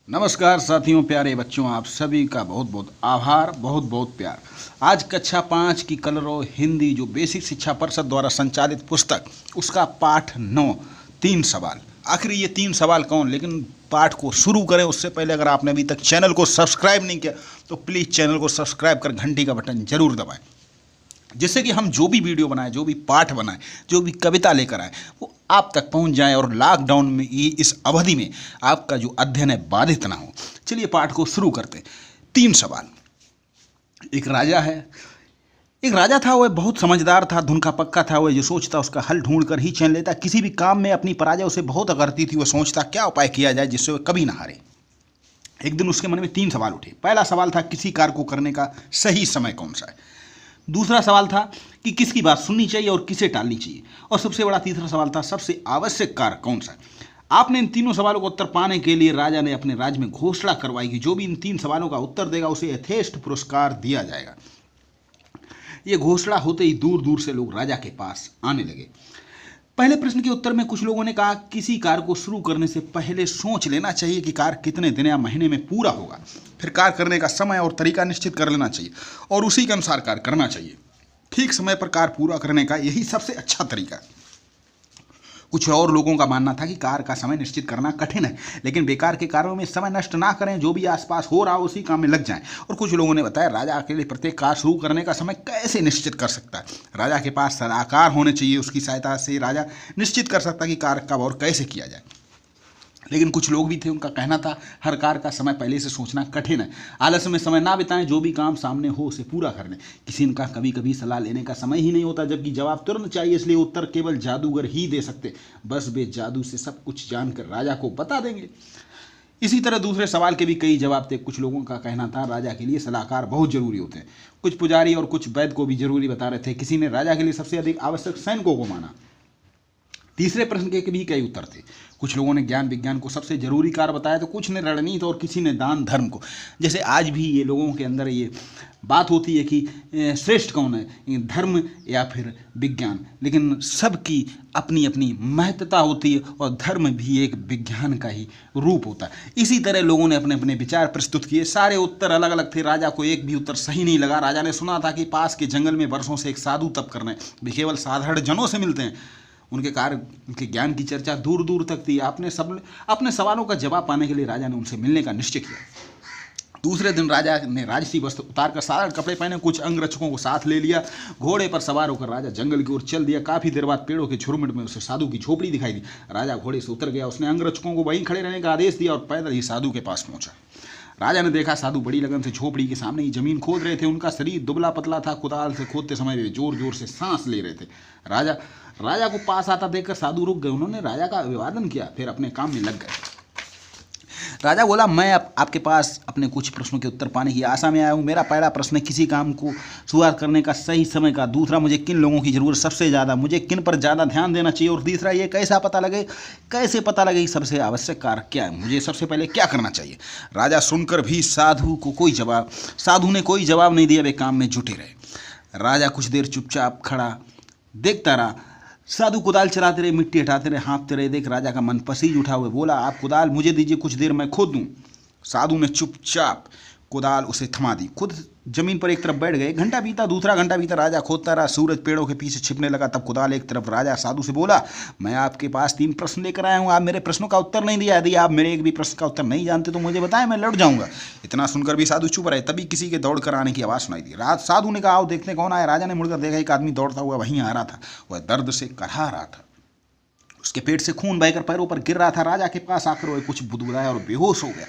नमस्कार साथियों, प्यारे बच्चों, आप सभी का बहुत बहुत आभार, बहुत बहुत प्यार। आज कक्षा 5 की कलरव हिंदी जो बेसिक शिक्षा परिषद द्वारा संचालित पुस्तक उसका पाठ 9 3 सवाल। आखिर ये 3 सवाल कौन, लेकिन पाठ को शुरू करें उससे पहले अगर आपने अभी तक चैनल को सब्सक्राइब नहीं किया तो प्लीज़ चैनल को सब्सक्राइब कर घंटी का बटन जरूर दबाएं, जिससे कि हम जो भी वीडियो बनाएं, जो भी पाठ बनाएं, जो भी कविता लेकर आए वो आप तक पहुंच जाएं और लॉकडाउन में इस अवधि में आपका जो अध्ययन है बाधित ना हो। चलिए पाठ को शुरू करते हैं। 3 सवाल। एक राजा है। एक राजा था, वह बहुत समझदार था, धुन का पक्का था। वह जो सोचता उसका हल ढूंढ कर ही चैन लेता। किसी भी काम में अपनी पराजय उसे बहुत अगरती थी। वह सोचता क्या उपाय किया जाए जिससे वह कभी ना हारे। एक दिन उसके मन में 3 सवाल उठे। पहला सवाल था किसी कार्य को करने का सही समय कौन सा है। दूसरा सवाल था कि किसकी बात सुननी चाहिए और किसे टालनी चाहिए। और सबसे बड़ा तीसरा सवाल था सबसे आवश्यक कार्य कौन सा है। आपने इन तीनों सवालों का उत्तर पाने के लिए राजा ने अपने राज्य में घोषणा करवाई कि जो भी इन 3 सवालों का उत्तर देगा उसे यथेष्ट पुरस्कार दिया जाएगा। ये घोषणा होते ही दूर दूर से लोग राजा के पास आने लगे। पहले प्रश्न के उत्तर में कुछ लोगों ने कहा किसी कार्य को शुरू करने से पहले सोच लेना चाहिए कि कार्य कितने दिन या महीने में पूरा होगा। फिर कार्य करने का समय और तरीका निश्चित कर लेना चाहिए और उसी के अनुसार कार्य करना चाहिए। ठीक समय पर कार्य पूरा करने का यही सबसे अच्छा तरीका है। कुछ और लोगों का मानना था कि कार्य का समय निश्चित करना कठिन है, लेकिन बेकार के कार्यों में समय नष्ट ना करें, जो भी आसपास हो रहा हो उसी काम में लग जाएं। और कुछ लोगों ने बताया राजा अकेले प्रत्येक कार्य शुरू करने का समय कैसे निश्चित कर सकता है। राजा के पास सलाहकार होने चाहिए, उसकी सहायता से राजा निश्चित कर सकता है कि कार्य कब और कैसे किया जाए। लेकिन कुछ लोग भी थे, उनका कहना था हर कार्य का समय पहले से सोचना कठिन है। आलस में समय ना बिताएं, जो भी काम सामने हो उसे पूरा कर लें। किसी ने कहा कभी कभी सलाह लेने का समय ही नहीं होता, जबकि जवाब तुरंत चाहिए, इसलिए उत्तर केवल जादूगर ही दे सकते। बस वे जादू से सब कुछ जानकर राजा को बता देंगे। इसी तरह दूसरे सवाल के भी कई जवाब थे। कुछ लोगों का कहना था राजा के लिए सलाहकार बहुत जरूरी होते हैं। कुछ पुजारी और कुछ वैद्य को भी जरूरी बता रहे थे। किसी ने राजा के लिए सबसे अधिक आवश्यक सैनिकों को माना। तीसरे प्रश्न के भी कई उत्तर थे। कुछ लोगों ने ज्ञान विज्ञान को सबसे जरूरी कार्य बताया, तो कुछ ने रणनीति और किसी ने दान धर्म को। जैसे आज भी ये लोगों के अंदर ये बात होती है कि श्रेष्ठ कौन है, धर्म या फिर विज्ञान, लेकिन सबकी अपनी अपनी महत्ता होती है और धर्म भी एक विज्ञान का ही रूप होता है। इसी तरह लोगों ने अपने अपने विचार प्रस्तुत किए। सारे उत्तर अलग अलग थे। राजा को एक भी उत्तर सही नहीं लगा। राजा ने सुना था कि पास के जंगल में वर्षों से एक साधु तप कर रहे हैं, वे केवल साधारण जनों से मिलते हैं। उनके कार्य, उनके ज्ञान की चर्चा दूर दूर तक थी। अपने सवालों का जवाब पाने के लिए राजा ने उनसे मिलने का निश्चय किया। दूसरे दिन राजा ने राजसी वस्त्र उतारकर साधारण कपड़े पहने, कुछ अंगरक्षकों को साथ ले लिया। घोड़े पर सवार होकर राजा जंगल की ओर चल दिया। काफी देर बाद पेड़ों के झुरमुट में उसे साधु की झोपड़ी दिखाई दी। राजा घोड़े से उतर गया। उसने अंगरक्षकों को वहीं खड़े रहने का आदेश दिया और पैदल ही साधु के पास पहुंचा। राजा ने देखा साधु बड़ी लगन से झोपड़ी के सामने ही जमीन खोद रहे थे। उनका शरीर दुबला पतला था। कुदाल से खोदते समय वे जोर जोर से सांस ले रहे थे। राजा को पास आता देखकर साधु रुक गए। उन्होंने राजा का अभिवादन किया, फिर अपने काम में लग गए। राजा बोला, मैं आपके पास अपने कुछ प्रश्नों के उत्तर पाने की आशा में आया हूँ। मेरा पहला प्रश्न है किसी काम को शुरुआत करने का सही समय का। दूसरा, मुझे किन लोगों की जरूरत सबसे ज़्यादा, मुझे किन पर ज़्यादा ध्यान देना चाहिए। और तीसरा, ये कैसे पता लगे कि सबसे आवश्यक कार्य क्या है, मुझे सबसे पहले क्या करना चाहिए। राजा सुनकर भी साधु ने कोई जवाब नहीं दिया। वे काम में जुटे रहे। राजा कुछ देर चुपचाप खड़ा देखता रहा। साधु कुदाल चलाते रहे, मिट्टी हटाते रहे, हाँफते रहे। देख राजा का मन पसीज उठा हुआ। बोला, आप कुदाल मुझे दीजिए, कुछ देर मैं खोद दूं। साधु ने चुपचाप कुदाल उसे थमा दी, खुद जमीन पर एक तरफ बैठ गए। घंटा बीता, दूसरा घंटा बीता। राजा खोदता रहा। सूरज पेड़ों के पीछे छिपने लगा। तब कुदाल एक तरफ। राजा साधु से बोला, मैं आपके पास 3 प्रश्न लेकर आया हूँ, आप मेरे प्रश्नों का उत्तर नहीं दिया। यदि आप मेरे एक भी प्रश्न का उत्तर नहीं जानते तो मुझे बताएं, मैं लौट जाऊंगा। इतना सुनकर भी साधु चुप रहे। तभी किसी के दौड़ कर आने की आवाज़ सुनाई दी। साधु ने कहा, आओ देखते कौन आया। राजा ने मुड़कर देखा, एक आदमी दौड़ता हुआ वहीं आ रहा था। वह दर्द से करहा रहा था। उसके पेट से खून बहकर पैरों पर गिर रहा था। राजा के पास आकर वह कुछ बुदबुदाया और बेहोश हो गया।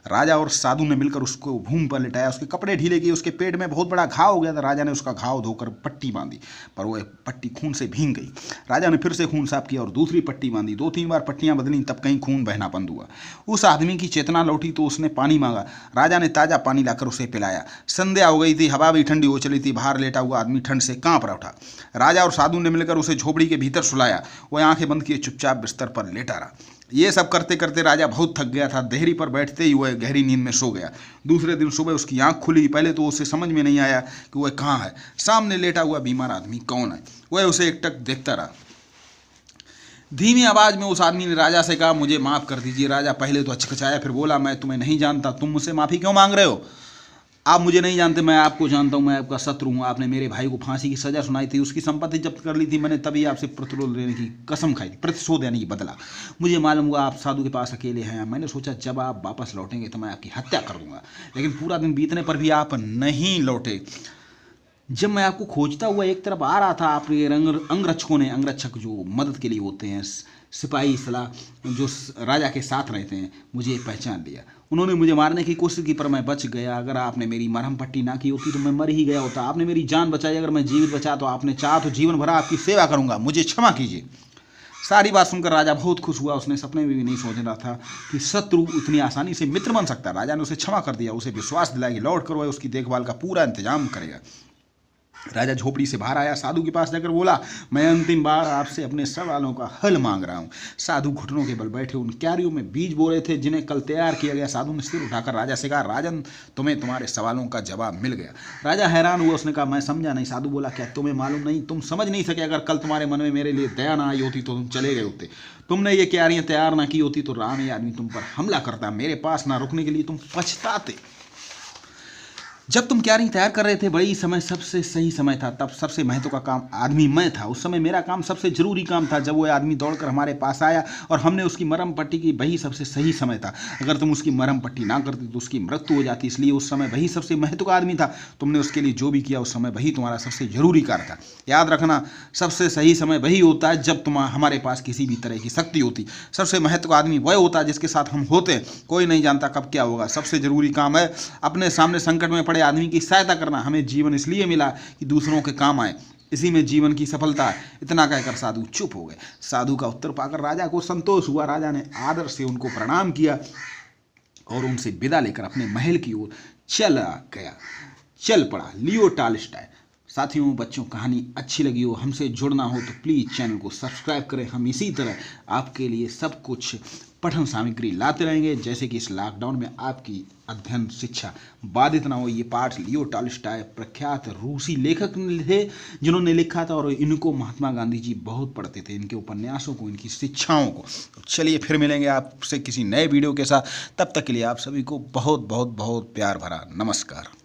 राजा और साधु ने मिलकर उसको भूमि पर लिटाया। उसके कपड़े ढीले किए। उसके पेट में बहुत बड़ा घाव हो गया था। राजा ने उसका घाव धोकर पट्टी बांधी, पर वह पट्टी खून से भीग गई। राजा ने फिर से खून साफ किया और दूसरी पट्टी बांधी। 2-3 बार पट्टियां बदली, तब कहीं खून बहना बंद हुआ। उस आदमी की चेतना लौटी तो उसने पानी मांगा। राजा ने ताजा पानी लाकर उसे पिलाया। संध्या हो गई थी, हवा भी ठंडी हो चली थी। बाहर लेटा हुआ आदमी ठंड से कांप रहा था। राजा और साधु ने मिलकर उसे झोपड़ी के भीतर सुलाया। वह आंखें बंद किए चुपचाप बिस्तर पर लेटा रहा। ये सब करते करते राजा बहुत थक गया था। देहरी पर बैठते ही वह गहरी नींद में सो गया। दूसरे दिन सुबह उसकी आंख खुली। पहले तो उसे समझ में नहीं आया कि वह कहाँ है। सामने लेटा हुआ बीमार आदमी कौन है। वह उसे एकटक देखता रहा। धीमी आवाज में उस आदमी ने राजा से कहा, मुझे माफ कर दीजिए राजा। पहले तो अचकचाया, फिर बोला, मैं तुम्हें नहीं जानता, तुम मुझसे माफी क्यों मांग रहे हो? आप मुझे नहीं जानते, मैं आपको जानता हूँ, मैं आपका शत्रु हूँ। आपने मेरे भाई को फांसी की सजा सुनाई थी, उसकी संपत्ति जब्त कर ली थी, मैंने तभी आपसे प्रतिशोध लेने की कसम खाई थी, प्रतिशोध यानी कि बदला। मुझे मालूम हुआ आप साधु के पास अकेले हैं, मैंने सोचा जब आप वापस लौटेंगे तो मैं आपकी हत्या कर दूंगा, लेकिन पूरा दिन बीतने पर भी आप नहीं लौटे। जब मैं आपको खोजता हुआ एक तरफ आ रहा था, आपके अंगरक्षकों ने, अंगरक्षक जो मदद के लिए होते हैं, सिपाही सलाह जो राजा के साथ रहते हैं, मुझे पहचान लिया। उन्होंने मुझे मारने की कोशिश की पर मैं बच गया। अगर आपने मेरी मरहम पट्टी ना की होती तो मैं मर ही गया होता। आपने मेरी जान बचाई, अगर मैं जीवित बचा तो आपने चाहा तो जीवन भर आपकी सेवा करूंगा, मुझे क्षमा कीजिए। सारी बात सुनकर राजा बहुत खुश हुआ। उसने सपने में भी नहीं सोच रहा था कि शत्रु इतनी आसानी से मित्र बन सकता है। राजा ने उसे क्षमा कर दिया, उसे विश्वास दिलाया कि लौट कर वह उसकी देखभाल का पूरा इंतजाम करेगा। राजा झोपड़ी से बाहर आया, साधु के पास जाकर बोला, मैं अंतिम बार आपसे अपने सवालों का हल मांग रहा हूँ। साधु घुटनों के बल बैठे उन क्यारियों में बीज बो रहे थे जिन्हें कल तैयार किया गया। साधु ने सिर उठाकर राजा से कहा, राजन, तुम्हें तुम्हारे सवालों का जवाब मिल गया। राजा हैरान हुआ, उसने कहा, मैं समझा नहीं। साधु बोला, क्या तुम्हें मालूम नहीं? तुम समझ नहीं सके। अगर कल तुम्हारे मन में मेरे लिए दया ना आई होती तो तुम चले गए होते। तुमने ये क्यारियां तैयार ना की होती तो राम ये आदमी तुम पर हमला करता। मेरे पास ना रुकने के लिए तुम पछताते। जब तुम क्यारी तैयार कर रहे थे, बड़ी समय सबसे सही समय था। तब सबसे महत्व का काम आदमी मैं था। उस समय मेरा काम सबसे जरूरी काम था। जब वो आदमी दौड़कर हमारे पास आया और हमने उसकी मरहम पट्टी की, वही सबसे सही समय था। अगर तुम उसकी मरहम पट्टी ना करती तो उसकी मृत्यु हो जाती। इसलिए उस समय वही सबसे महत्व का आदमी था। तुमने उसके लिए जो भी किया उस समय वही तुम्हारा सबसे जरूरी कार्य था। याद रखना, सबसे सही समय वही होता है जब हमारे पास किसी भी तरह की शक्ति होती। सबसे महत्व का आदमी वह होता है जिसके साथ हम होते हैं। कोई नहीं जानता कब क्या होगा। सबसे जरूरी काम है अपने सामने संकट में पड़े आदमी की सहायता करना। हमें जीवन इसलिए मिला कि दूसरों के काम आए, इसी में जीवन की सफलता है। इतना कहकर साधु चुप हो गए। साधु का उत्तर पाकर राजा को संतोष हुआ। राजा ने आदर से उनको प्रणाम किया और उनसे विदा लेकर अपने महल की ओर चल पड़ा। लियो टॉलस्टॉय। साथियों, बच्चों, कहानी अच्छी लगी हो, हमसे जुड़ना हो तो प्लीज़ चैनल को सब्सक्राइब करें। हम इसी तरह आपके लिए सब कुछ पठन सामग्री लाते रहेंगे, जैसे कि इस लॉकडाउन में आपकी अध्ययन शिक्षा बाधित ना हो। ये पाठ लियो टॉलस्टॉय प्रख्यात रूसी लेखक थे जिन्होंने लिखा था, और इनको महात्मा गांधी जी बहुत पढ़ते थे, इनके उपन्यासों को, इनकी शिक्षाओं को। तो चलिए फिर मिलेंगे आपसे किसी नए वीडियो के साथ। तब तक के लिए आप सभी को बहुत बहुत बहुत प्यार भरा नमस्कार।